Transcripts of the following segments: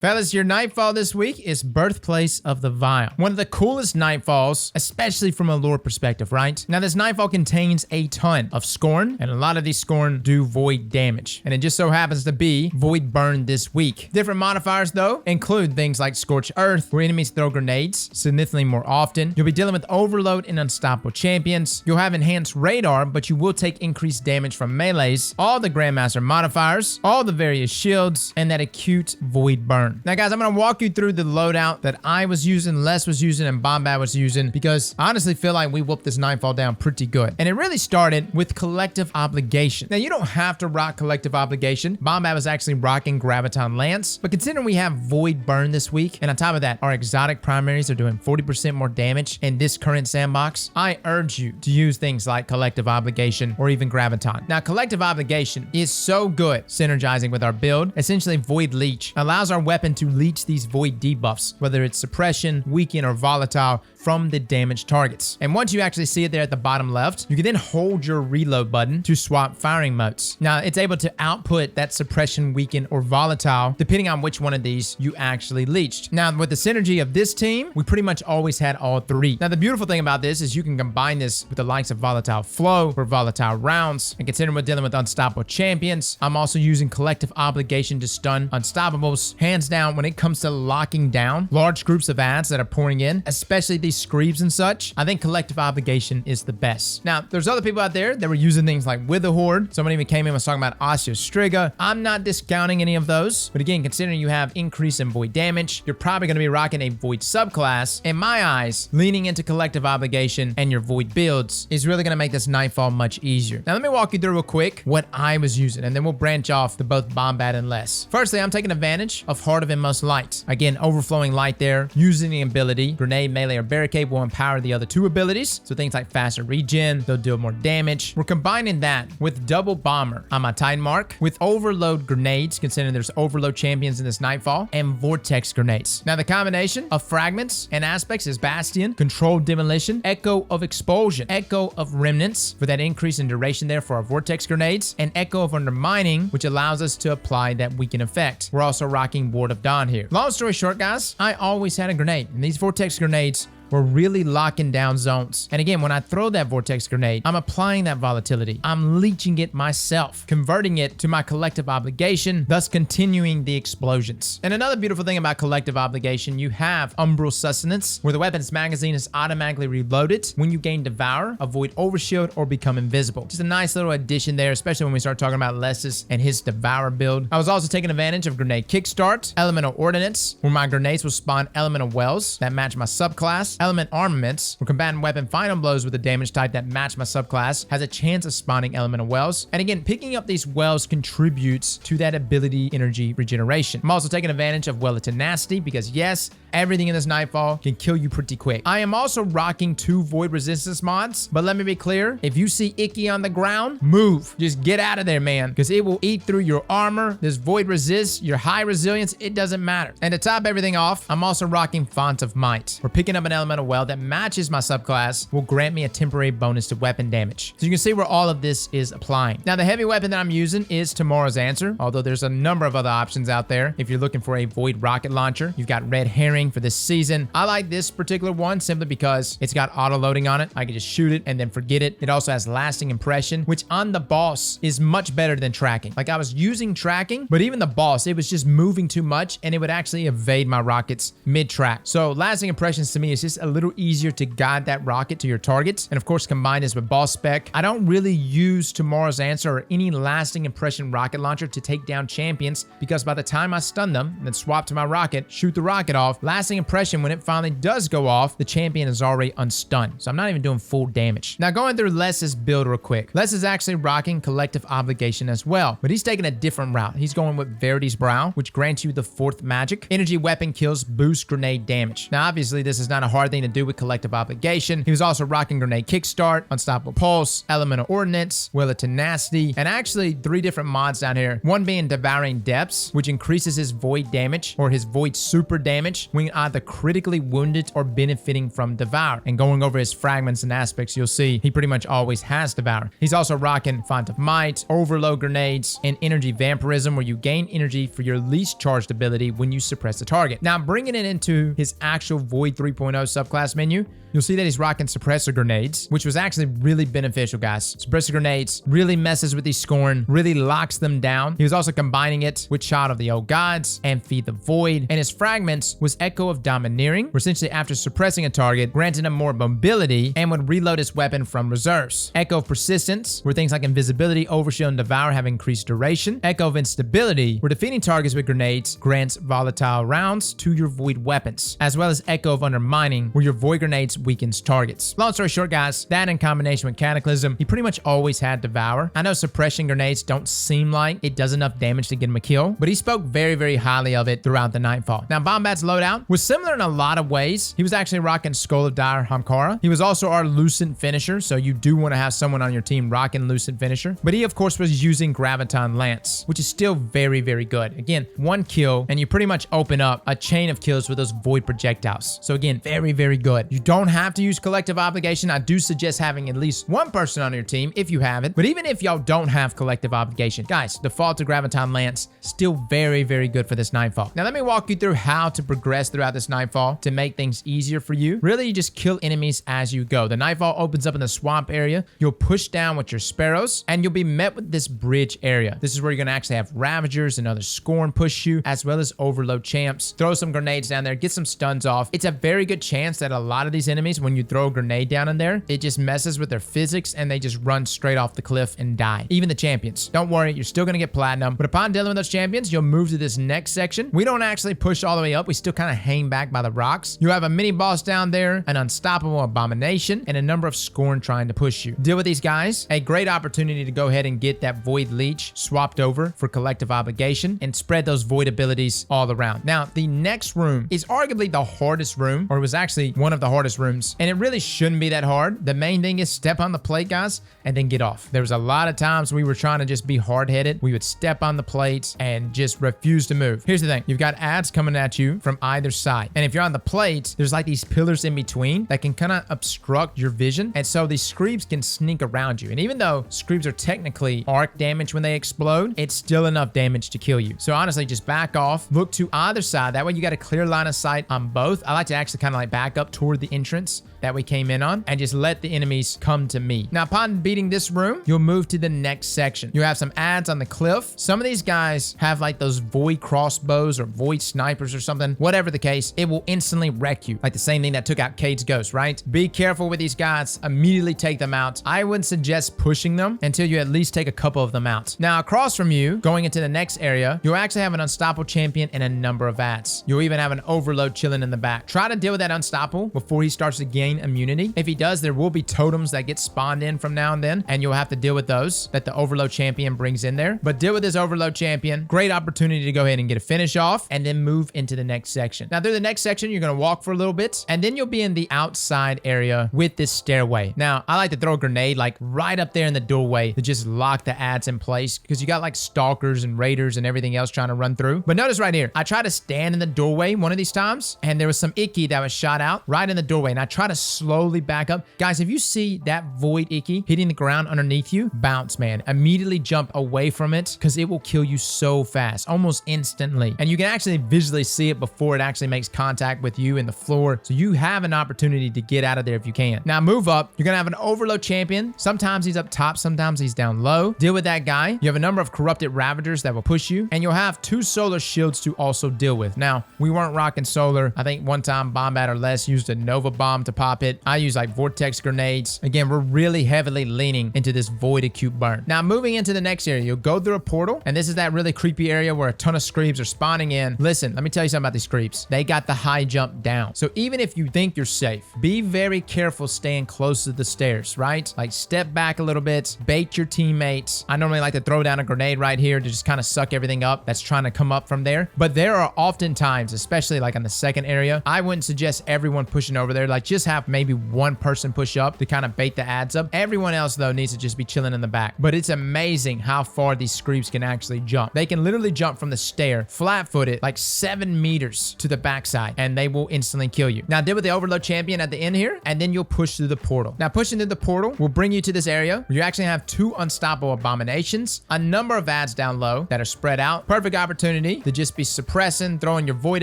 Fellas, your nightfall this week is Birthplace of the Vile. One of the coolest nightfalls, especially from a lore perspective, right? Now, this nightfall contains a ton of Scorn, and a lot of these Scorn do void damage. And it just so happens to be Void Burn this week. Different modifiers, though, include things like Scorched Earth, where enemies throw grenades significantly more often. You'll be dealing with Overload and Unstoppable champions. You'll have Enhanced Radar, but you will take increased damage from melees, all the Grandmaster modifiers, all the various shields, and that acute Void Burn. Now, guys, I'm going to walk you through the loadout that I was using, Les was using, and Bombad was using, because I honestly feel like we whooped this nightfall down pretty good. And it really started with Collective Obligation. Now, you don't have to rock Collective Obligation. Bombad was actually rocking Graviton Lance, but considering we have Void Burn this week, and on top of that, our exotic primaries are doing 40% more damage in this current sandbox, I urge you to use things like Collective Obligation or even Graviton. Now, Collective Obligation is so good synergizing with our build. Essentially, Void Leech allows our weapon to leech these void debuffs, whether it's suppression, weaken, or volatile, from the damaged targets. And once you actually see it there at the bottom left, you can then hold your reload button to swap firing modes. Now, it's able to output that suppression, weaken, or volatile, depending on which one of these you actually leached. Now, with the synergy of this team, we pretty much always had all three. Now, the beautiful thing about this is you can combine this with the likes of Volatile Flow for volatile rounds. And considering we're dealing with unstoppable champions, I'm also using Collective Obligation to stun unstoppables. Hands down, when it comes to locking down large groups of ads that are pouring in, especially these Screeves and such, I think Collective Obligation is the best. Now, there's other people out there that were using things like Witherhoard. Someone even came in and was talking about Osteostriga. I'm not discounting any of those, but again, considering you have increase in void damage, you're probably going to be rocking a void subclass. In my eyes, leaning into Collective Obligation and your void builds is really going to make this nightfall much easier. Now, let me walk you through real quick what I was using, and then we'll branch off to both Bombad and Les. Firstly, I'm taking advantage of Heart of Inmost Light. Again, overflowing light there, using the ability Grenade, Melee, or Barricade will empower the other two abilities. So things like faster regen, they'll deal more damage. We're combining that with Double Bomber on my Titan Mark, with Overload Grenades, considering there's Overload champions in this nightfall, and Vortex Grenades. Now, the combination of fragments and aspects is Bastion, Controlled Demolition, Echo of Expulsion, Echo of Remnants for that increase in duration there for our Vortex Grenades, and Echo of Undermining, which allows us to apply that weaken effect. We're also rocking Ward of Dawn here. Long story short, guys, I always had a grenade, and these Vortex Grenades we're really locking down zones. And again, when I throw that Vortex Grenade, I'm applying that volatility. I'm leeching it myself, converting it to my Collective Obligation, thus continuing the explosions. And another beautiful thing about Collective Obligation, you have Umbral Sustenance, where the weapon's magazine is automatically reloaded when you gain Devour, avoid Overshield, or become invisible. Just a nice little addition there, especially when we start talking about Les's and his Devour build. I was also taking advantage of Grenade Kickstart, Elemental Ordnance, where my grenades will spawn Elemental Wells that match my subclass, Element Armaments, where combatant weapon final blows with a damage type that match my subclass has a chance of spawning Elemental Wells. And again, picking up these wells contributes to that ability energy regeneration. I'm also taking advantage of Well of Tenacity because yes, everything in this nightfall can kill you pretty quick. I am also rocking 2 void resistance mods, but let me be clear, if you see Icky on the ground, move. Just get out of there, man, because it will eat through your armor. This void resist, your high resilience, it doesn't matter. And to top everything off, I'm also rocking Font of Might. We're picking up an elemental well that matches my subclass will grant me a temporary bonus to weapon damage. So you can see where all of this is applying. Now, the heavy weapon that I'm using is Tomorrow's Answer, although there's a number of other options out there. If you're looking for a void rocket launcher, you've got Red Herring for this season. I like this particular one simply because it's got auto loading on it. I can just shoot it and then forget it. It also has lasting impression, which on the boss is much better than tracking. Like I was using tracking, but even the boss, it was just moving too much and it would actually evade my rockets mid-track. So lasting impressions to me is just a little easier to guide that rocket to your targets. And of course, combine this with boss spec. I don't really use Tomorrow's Answer or any lasting impression rocket launcher to take down champions because by the time I stun them and then swap to my rocket, shoot the rocket off, lasting impression, when it finally does go off, the champion is already unstunned. So I'm not even doing full damage. Now, going through Les's build real quick. Les is actually rocking Collective Obligation as well, but he's taking a different route. He's going with Verity's Brow, which grants you the 4th magic. Energy weapon kills boost grenade damage. Now, obviously, this is not a hard thing to do with Collective Obligation. He was also rocking Grenade Kickstart, Unstoppable Pulse, Elemental Ordnance, Will of Tenacity, and actually 3 different mods down here. One being Devouring Depths, which increases his void damage or his void super damage when between either critically wounded or benefiting from Devour. And going over his fragments and aspects, you'll see he pretty much always has Devour. He's also rocking Font of Might, Overload Grenades, and Energy Vampirism, where you gain energy for your least charged ability when you suppress a target. Now, bringing it into his actual Void 3.0 subclass menu, you'll see that he's rocking Suppressor Grenades, which was actually really beneficial, guys. Suppressor Grenades really messes with these Scorn, really locks them down. He was also combining it with Child of the Old Gods and Feed the Void, and his fragments was Echo of Domineering, where essentially after suppressing a target, granted him more mobility and would reload his weapon from reserves. Echo of Persistence, where things like Invisibility, Overshield, and Devour have increased duration. Echo of Instability, where defeating targets with grenades grants volatile rounds to your Void weapons, as well as Echo of Undermining, where your Void grenades weakens targets. Long story short, guys, that in combination with Cataclysm, he pretty much always had Devour. I know suppression grenades don't seem like it does enough damage to get him a kill, but he spoke very, very highly of it throughout the Nightfall. Now, Bombat's loadout was similar in a lot of ways. He was actually rocking Skull of Dire Hamkara. He was also our Lucent Finisher, so you do want to have someone on your team rocking Lucent Finisher. But he, of course, was using Graviton Lance, which is still very, very good. Again, one kill, and you pretty much open up a chain of kills with those Void projectiles. So again, very, very good. You don't have to use Collective Obligation. I do suggest having at least one person on your team if you have it. But even if y'all don't have Collective Obligation, guys, default to Graviton Lance, still very, very good for this Nightfall. Now, let me walk you through how to progress throughout this Nightfall to make things easier for you. Really, you just kill enemies as you go. The Nightfall opens up in the swamp area. You'll push down with your Sparrows, and you'll be met with this bridge area. This is where you're going to actually have Ravagers and other Scorn push you, as well as Overload champs. Throw some grenades down there, get some stuns off. It's a very good chance that a lot of these enemies, when you throw a grenade down in there, it just messes with their physics and they just run straight off the cliff and die. Even the champions. Don't worry, you're still going to get platinum, but upon dealing with those champions, you'll move to this next section. We don't actually push all the way up. We still kind of hang back by the rocks. You have a mini boss down there, an unstoppable abomination, and a number of Scorn trying to push you. Deal with these guys. A great opportunity to go ahead and get that Void Leech swapped over for Collective Obligation and spread those Void abilities all around. Now, the next room is arguably the hardest room, or it was actually one of the hardest rooms, and it really shouldn't be that hard. The main thing is step on the plate, guys, and then get off. There was a lot of times we were trying to just be hard-headed. We would step on the plates and just refuse to move. Here's the thing. You've got ads coming at you from either side. And if you're on the plate, there's like these pillars in between that can kind of obstruct your vision. And so these Screebs can sneak around you. And even though Screebs are technically arc damage when they explode, it's still enough damage to kill you. So honestly, just back off, look to either side. That way you got a clear line of sight on both. I like to actually kind of like back up toward the entrance that we came in on and just let the enemies come to me. Now, upon beating this room, you'll move to the next section. You have some ads on the cliff. Some of these guys have like those Void crossbows or Void snipers or something. Whatever the case, it will instantly wreck you. Like the same thing that took out Cade's ghost, right? Be careful with these guys. Immediately take them out. I wouldn't suggest pushing them until you at least take a couple of them out. Now, across from you, going into the next area, you'll actually have an unstoppable champion and a number of ads. You'll even have an Overload chilling in the back. Try to deal with that unstoppable before he starts to gain immunity. If he does, there will be totems that get spawned in from now and then, and you'll have to deal with those that the Overload champion brings in there. But deal with this Overload champion. Great opportunity to go ahead and get a finish off and then move into the next section. Now, through the next section, you're going to walk for a little bit, and then you'll be in the outside area with this stairway. Now, I like to throw a grenade like right up there in the doorway to just lock the ads in place because you got like stalkers and raiders and everything else trying to run through. But notice right here, I tried to stand in the doorway one of these times, and there was some Icky that was shot out right in the doorway, and I try to slowly back up. Guys, if you see that Void Icky hitting the ground underneath you, bounce, man. Immediately jump away from it because it will kill you so fast, almost instantly. And you can actually visually see it before it actually makes contact with you in the floor. So you have an opportunity to get out of there if you can. Now move up. You're going to have an Overload champion. Sometimes he's up top, sometimes he's down low. Deal with that guy. You have a number of corrupted Ravagers that will push you, and you'll have 2 solar shields to also deal with. Now, we weren't rocking solar. I think one time Bombat or less used a Nova Bomb to pop it. I use like Vortex grenades. Again, we're really heavily leaning into this Void Acute Burn. Now, moving into the next area, you'll go through a portal, and this is that really creepy area where a ton of Screebs are spawning in. Listen, let me tell you something about these Screebs. They got the high jump down. So even if you think you're safe, be very careful staying close to the stairs, right? Like step back a little bit, bait your teammates. I normally like to throw down a grenade right here to just kind of suck everything up that's trying to come up from there. But there are often times, especially like on the second area, I wouldn't suggest everyone pushing over there. Like just have have maybe one person push up to kind of bait the ads up. Everyone else, though, needs to just be chilling in the back. But it's amazing how far these screeps can actually jump. They can literally jump from the stair, flat-footed, like 7 meters to the backside, and they will instantly kill you. Now, deal with the Overload Champion at the end here, and then you'll push through the portal. Now, pushing through the portal will bring you to this area where you actually have 2 unstoppable abominations, a number of ads down low that are spread out. Perfect opportunity to just be suppressing, throwing your void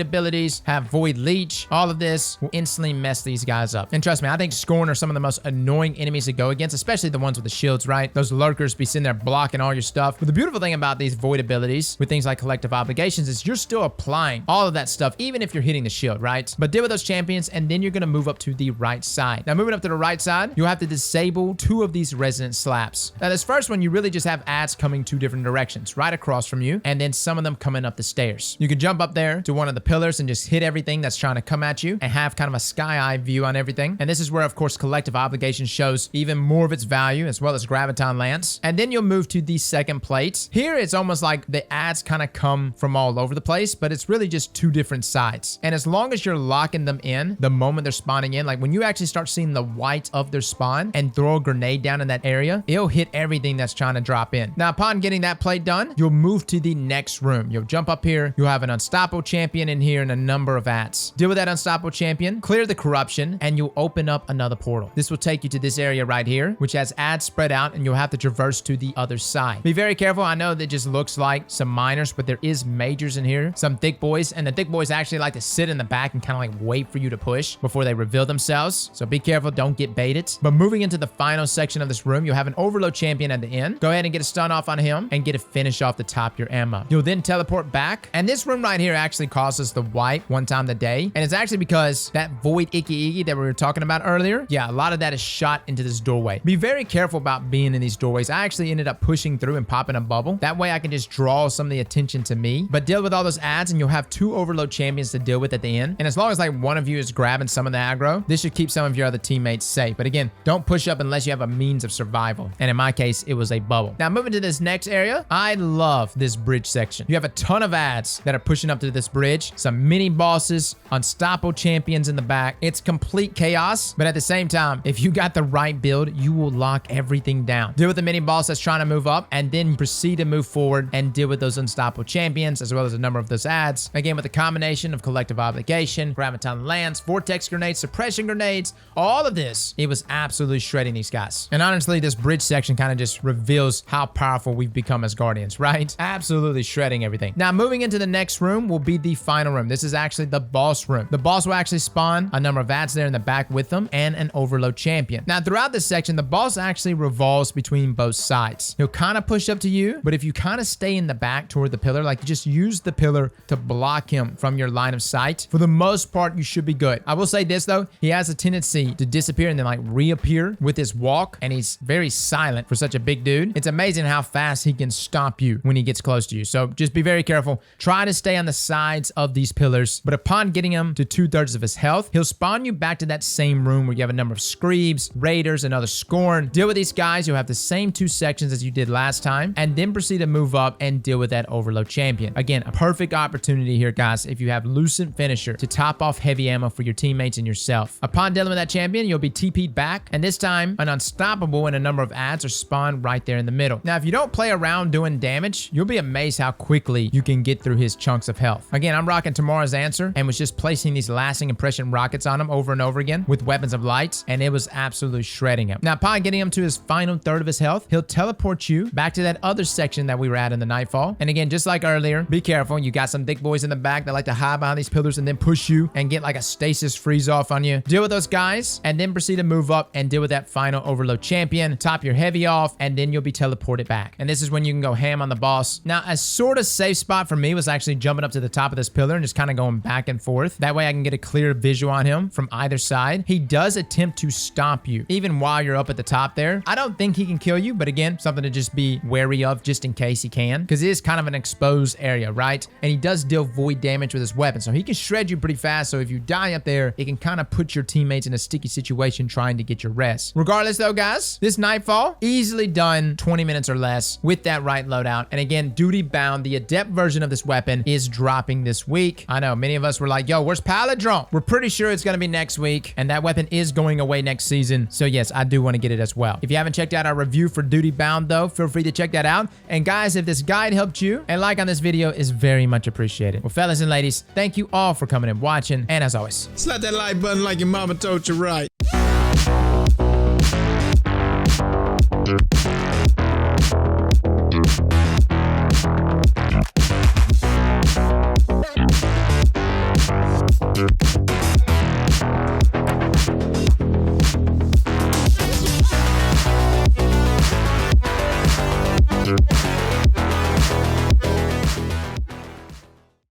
abilities, have void leech. All of this will instantly mess these guys up. And trust me, I think Scorn are some of the most annoying enemies to go against, especially the ones with the shields, right? Those lurkers be sitting there blocking all your stuff. But the beautiful thing about these void abilities with things like collective obligations is you're still applying all of that stuff, even if you're hitting the shield, right? But deal with those champions, and then you're going to move up to the right side. Now, moving up to the right side, you'll have to disable 2 of these resonant slaps. Now, this first one, you really just have ads coming 2 different directions, right across from you, and then some of them coming up the stairs. You can jump up there to one of the pillars and just hit everything that's trying to come at you and have kind of a sky-eye view on everything. And this is where, of course, collective obligation shows even more of its value, as well as Graviton Lance. And then you'll move to the second plate. Here, it's almost like the ads kind of come from all over the place, but it's really just 2 different sides. And as long as you're locking them in the moment they're spawning in, like when you actually start seeing the white of their spawn and throw a grenade down in that area, it'll hit everything that's trying to drop in. Now, upon getting that plate done, you'll move to the next room. You'll jump up here. You'll have an unstoppable champion in here and a number of ads. Deal with that unstoppable champion, clear the corruption, and you'll open up another portal. This will take you to this area right here, which has ads spread out, and you'll have to traverse to the other side. Be very careful. I know that just looks like some minors, but there is majors in here, some thick boys, and the thick boys actually like to sit in the back and kind of like wait for you to push before they reveal themselves. So be careful, don't get baited. But moving into the final section of this room, you'll have an overload champion at the end. Go ahead and get a stun off on him and get a finish off the top your ammo. You'll then teleport back, and this room right here actually causes the wipe one time a day, and it's actually because that void icky that we were talking about earlier, yeah, a lot of that is shot into this doorway. Be very careful about being in these doorways. I actually ended up pushing through and popping a bubble. That way I can just draw some of the attention to me. But deal with all those ads, and you'll have 2 overload champions to deal with at the end. And as long as like one of you is grabbing some of the aggro, this should keep some of your other teammates safe. But again, don't push up unless you have a means of survival. And in my case, it was a bubble. Now moving to this next area, I love this bridge section. You have a ton of ads that are pushing up to this bridge, some mini bosses, unstoppable champions in the back. It's complete chaos, but at the same time, if you got the right build, you will lock everything down. Deal with the mini boss that's trying to move up, and then proceed to move forward and deal with those unstoppable champions, as well as a number of those ads. Again, with a combination of collective obligation, Graviton Lance, vortex grenades, suppression grenades, all of this, it was absolutely shredding these guys. And honestly, this bridge section kind of just reveals how powerful we've become as Guardians, right? Absolutely shredding everything. Now, moving into the next room will be the final room. This is actually the boss room. The boss will actually spawn a number of ads there in the back with them and an overload champion. Now, throughout this section, the boss actually revolves between both sides. He'll kind of push up to you, but if you kind of stay in the back toward the pillar, like just use the pillar to block him from your line of sight, for the most part, you should be good. I will say this though, he has a tendency to disappear and then like reappear with his walk, and he's very silent for such a big dude. It's amazing how fast he can stomp you when he gets close to you. So just be very careful. Try to stay on the sides of these pillars, but upon getting him to 2/3 of his health, he'll spawn you back to that same room where you have a number of Screebs, Raiders, and other Scorn. Deal with these guys. You'll have the same 2 sections as you did last time, and then proceed to move up and deal with that overload champion. Again, a perfect opportunity here, guys, if you have Lucent Finisher to top off heavy ammo for your teammates and yourself. Upon dealing with that champion, you'll be TP'd back, and this time, an unstoppable and a number of ads are spawned right there in the middle. Now, if you don't play around doing damage, you'll be amazed how quickly you can get through his chunks of health. Again, I'm rocking Tomorrow's Answer and was just placing these lasting impression rockets on him over and over again with weapons of light, and it was absolutely shredding him. Now, upon getting him to his final 1/3 of his health, he'll teleport you back to that other section that we were at in the Nightfall. And again, just like earlier, be careful. You got some thick boys in the back that like to hide behind these pillars and then push you and get like a stasis freeze off on you. Deal with those guys, and then proceed to move up and deal with that final overload champion. Top your heavy off, and then you'll be teleported back. And this is when you can go ham on the boss. Now, a sort of safe spot for me was actually jumping up to the top of this pillar and just kind of going back and forth. That way I can get a clear visual on him from either side. He does attempt to stomp you, even while you're up at the top there. I don't think he can kill you, but again, something to just be wary of just in case he can, because it is kind of an exposed area, right? And he does deal void damage with his weapon, so he can shred you pretty fast. So if you die up there, it can kind of put your teammates in a sticky situation trying to get your rest. Regardless though, guys, this Nightfall, easily done 20 minutes or less with that right loadout. And again, duty bound, the Adept version of this weapon is dropping this week. I know many of us were like, yo, where's Paladron? We're pretty sure it's going to be next week. perk, and that weapon is going away next season. So yes, I do want to get it as well. If you haven't checked out our review for Duty Bound though, feel free to check that out. And guys, if this guide helped you, a like on this video is very much appreciated. Well, fellas and ladies, thank you all for coming and watching. And as always, slap that like button like your mama told you right.